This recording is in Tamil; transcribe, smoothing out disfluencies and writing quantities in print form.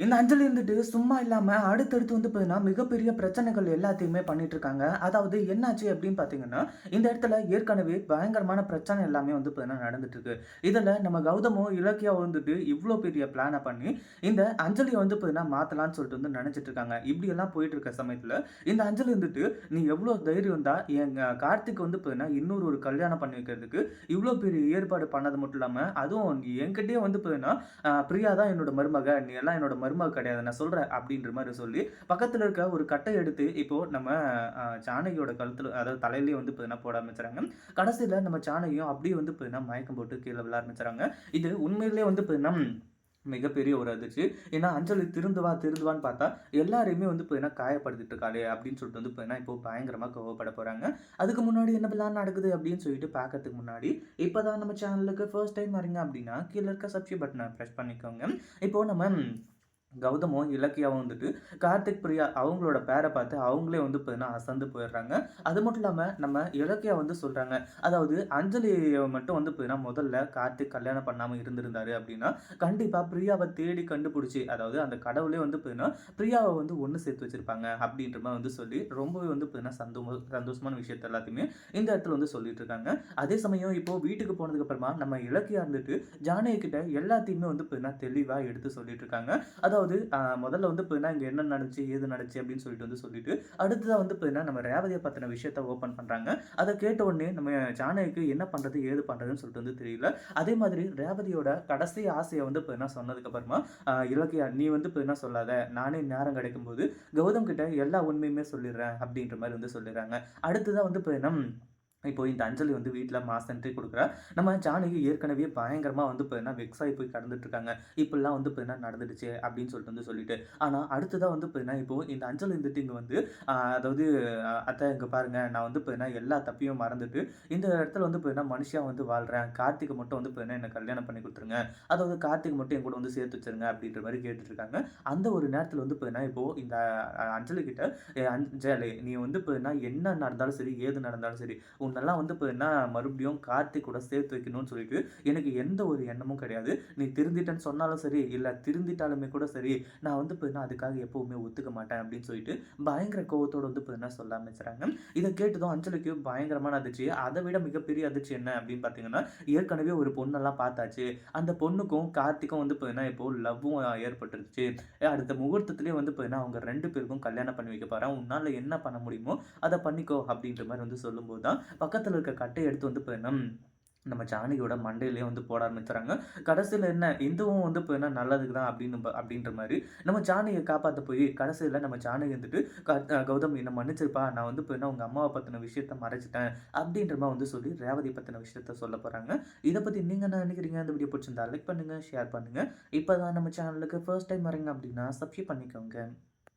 இந்த அஞ்சலி இருந்துட்டு சும்மா இல்லாம அடுத்தடுத்து வந்து பார்த்தீங்கன்னா, மிகப்பெரிய பிரச்சனைகள் எல்லாத்தையுமே பண்ணிட்டு இருக்காங்க. அதாவது என்னாச்சு அப்படின்னு பார்த்தீங்கன்னா, இந்த இடத்துல ஏற்கனவே பயங்கரமான பிரச்சனை எல்லாமே வந்து பார்த்தீங்கன்னா நடந்துட்டு இருக்கு. இதுல நம்ம கௌதமும், இலக்கியாவும் வந்துட்டு இவ்ளோ பெரிய பிளான பண்ணி, இந்த அஞ்சலிய வந்து பார்த்தீங்கன்னா மாத்தலாம்ன்னு சொல்லிட்டு வந்து நெனச்சிட்டு இருக்காங்க. இப்படியெல்லாம் போயிட்டு இருக்க சமயத்துல, இந்த அஞ்சலி இருந்துட்டு, "நீ எவ்ளோ தைரியம் தான் எங்க கார்த்திக் வந்து பார்த்தீங்கன்னா, இன்னொரு ஒரு கல்யாணம் பண்ணி வைக்கிறதுக்கு இவ்ளோ பெரிய ஏற்பாடு பண்ணது மட்டும் இல்லாம, அதுவும் என்கிட்டயே வந்து பார்த்தீங்கன்னா பிரியா தான் என்னோட மருமக. நீ எல்லாம் என்னோட மருமக கிடையாது. நான் சொல்றேன் அப்படின்ற மாரி சொல்லி, பக்கத்துல இருக்க ஒரு கட்டைய எடுத்து இப்போ நம்ம ஜானகியோட கழுத்துல அதாவது தலையிலேயே வந்து பார்த்தீங்கன்னா போட ஆரம்பிச்சுறாங்க. கடைசியில நம்ம ஜானகியும் அப்படியே வந்து பார்த்தீங்கன்னா மயக்கம் போட்டு கீழ விழ ஆரம்பிச்சுறாங்க. இது உண்மையிலேயே வந்து பார்த்தீங்கன்னா மிகப்பெரிய ஒரு அதிர்ச்சி. ஏன்னா அஞ்சலி திருந்துவா திருந்துவான்னு பார்த்தா, எல்லாரையுமே வந்து பார்த்தீங்கன்னா காயப்படுத்திட்டு இருக்காளே அப்படின்னு சொல்லிட்டு வந்து பார்த்தீங்கன்னா, இப்போ பயங்கரமா கோவப்பட போறாங்க. அதுக்கு முன்னாடி என்னலாம் நடக்குது அப்படின்னு சொல்லிட்டு பார்க்கறதுக்கு முன்னாடி, இப்ப தான் நம்ம சேனலுக்கு ஃபர்ஸ்ட் டைம் வரீங்க அப்படின்னா, கீழ இருக்க சப்ஸ்கிரைப் பட்டன பிரஸ் பண்ணிக்கோங்க. இப்போ நம்ம கௌதமும், இலக்கியாவும் வந்துட்டு கார்த்திக், பிரியா அவங்களோட பேர பார்த்து அவங்களே வந்து பார்த்தீங்கன்னா அசந்து போயிடுறாங்க. அது மட்டும் இல்லாம நம்ம இலக்கியா வந்து சொல்றாங்க. அதாவது அஞ்சலிய மட்டும் வந்து பார்த்தீங்கன்னா முதல்ல கார்த்திக் கல்யாணம் பண்ணாம இருந்திருந்தாரு அப்படின்னா, கண்டிப்பா பிரியாவ தேடி கண்டுபிடிச்சு அதாவது அந்த கடவுளே வந்து பார்த்தீங்கன்னா, பிரியாவ வந்து ஒண்ணு சேர்த்து வச்சிருப்பாங்க அப்படின்ற மாரி வந்து சொல்லி ரொம்பவே வந்து பார்த்தீங்கன்னா சந்தோஷமான விஷயத்த எல்லாத்தையுமே இந்த இடத்துல வந்து சொல்லிட்டு இருக்காங்க. அதே சமயம் இப்போ வீட்டுக்கு போனதுக்கு அப்புறமா நம்ம இலக்கியா இருந்துட்டு ஜானகி கிட்ட எல்லாத்தையுமே வந்து பார்த்தீங்கன்னா தெளிவா எடுத்து சொல்லிட்டு இருக்காங்க. அதாவது முதல்ல வந்து பார்த்தீங்கன்னா, இங்க என்ன நடந்துச்சு, ஏது நடந்துச்சு அப்படின்னு சொல்லிட்டு வந்து சொல்லிட்டு, அடுத்ததா வந்து பார்த்தீங்கன்னா, நம்ம ரேவதிய பத்தின விஷயத்த ஓப்பன் பண்றாங்க. அத கேட்ட உடனே நம்ம ஜானகிக்கு என்ன பண்றது, ஏது பண்றதுன்னு சொல்லிட்டு வந்து தெரியல. அதே மாதிரி ரேவதியோட கடைசி ஆசைய வந்து பார்த்தீங்கன்னா சொன்னதுக்கு அப்புறமா, இலக்கியா நீ வந்து பார்த்தீங்கன்னா சொல்லாத. நானே நேரம் கிடைக்கும்போது கௌதம் கிட்ட எல்லா உண்மையுமே சொல்லிடுறேன் அப்படின்ற மாரி வந்து சொல்லிடுறாங்க. அடுத்ததா வந்து பார்த்தீங்கன்னா இப்போ இந்த அஞ்சலி வந்து வீட்ல மாஸ் என்ட்ரி குடுக்குறா. நம்ம ஜானகி ஏற்கனவே பயங்கரமா வந்து பார்த்தீங்கன்னா, வெக்ஸ் ஆயி போய் கடந்துட்டு இருக்காங்க. இப்படிலாம் வந்து பார்த்தீங்கன்னா நடந்துடுச்சு அப்படின்னு சொல்லிட்டு வந்து சொல்லிட்டு. ஆனா அடுத்ததா வந்து பார்த்தீங்கன்னா, இப்போ இந்த அஞ்சலி வந்துட்டு இங்க வந்து அதாவது அத்த இங்க பாருங்க நான் வந்து பார்த்தீங்கன்னா, எல்லா தப்பையும் மறந்துட்டு இந்த இடத்துல வந்து பார்த்தீங்கன்னா, மனுஷியா வந்து வாழ்றேன். கார்த்திக்க மட்டும் வந்து பார்த்தீங்கன்னா, என்ன கல்யாணம் பண்ணி குடுத்துருங்க. அதாவது கார்த்திக் மட்டும் என் கூட வந்து சேர்த்து வச்சுருங்க அப்படின்ற மாரி கேட்டுட்டு இருக்காங்க. அந்த ஒரு நேரத்துல வந்து பார்த்தீங்கன்னா, இப்போ இந்த அஞ்சலி கிட்ட அஞ்சலி நீ வந்து பார்த்தீங்கன்னா, என்ன நடந்தாலும் சரி, ஏது நடந்தாலும் சரி உன்னெல்லாம் வந்து பார்த்தீங்கன்னா, மறுபடியும் கார்த்திக் கூட சேர்த்து வைக்கணும்னு சொல்லிட்டு, எனக்கு எந்த ஒரு எண்ணமும் கிடையாது. நீ திருந்திட்டேன்னு சொன்னாலும் சரி, இல்ல திருந்திட்டாலுமே கூட சரி, நான் வந்து பார்த்தீங்கன்னா, அதுக்காக எப்பவுமே ஒத்துக்க மாட்டேன் அப்படின்னு சொல்லிட்டு, பயங்கர கோவத்தோட வந்து பார்த்தீங்கன்னா சொல்ல ஆரம்பிச்சுறாங்க. இத கேட்டதும் அஞ்சலிக்கு பயங்கரமான அதிர்ச்சி. அத விட மிகப்பெரிய அதிர்ச்சி என்ன அப்படின்னு பார்த்தீங்கன்னா, ஏற்கனவே ஒரு பொண்ணெல்லாம் பார்த்தாச்சு. அந்த பொண்ணுக்கும் கார்த்திக்கும் வந்து பார்த்தீங்கன்னா, இப்போ லவ்வும் ஏற்பட்டுருச்சு. அடுத்த முகூர்த்தத்திலேயே வந்து பார்த்தீங்கன்னா, அவங்க 2 பேருக்கும் கல்யாணம் பண்ணி வைக்க போறேன். உன்னால என்ன பண்ண முடியுமோ, அத பண்ணிக்கோ அப்படின்ற மாரி வந்து சொல்லும்போது தான் பக்கத்துல இருக்க கட்டைய எடுத்து வந்து பார்த்தீங்கன்னா, நம்ம ஜானகியோட மண்டையிலேயே வந்து போட ஆரம்பிச்சுறாங்க. கடைசியில என்ன இதுவும் வந்து பார்த்தீங்கன்னா நல்லதுக்கு தான் அப்படின்ற மாரி நம்ம ஜானகிய காப்பாத்த போய் கடைசியில நம்ம ஜானகி வந்துட்டு கௌதம் என்ன மன்னிச்சிருப்பா. நான் வந்து பார்த்தீங்கன்னா உங்க அம்மாவ பத்தின விஷயத்த மறைச்சுட்டேன். அப்படின்ற மாரி வந்து சொல்லி ரேவதி பத்தின விஷயத்த சொல்லப் போறாங்க. இத பத்தி நீங்க என்ன நினைக்கிறீங்க? இந்த வீடியோ பிடிச்சிருந்தா லைக் பண்ணுங்க, ஷேர் பண்ணுங்க. இப்ப தான் நம்ம சேனலுக்கு ஃபர்ஸ்ட் டைம் வரீங்க அப்படின்னா சப்ஸ்கிரைப் பண்ணிக்கோங்க.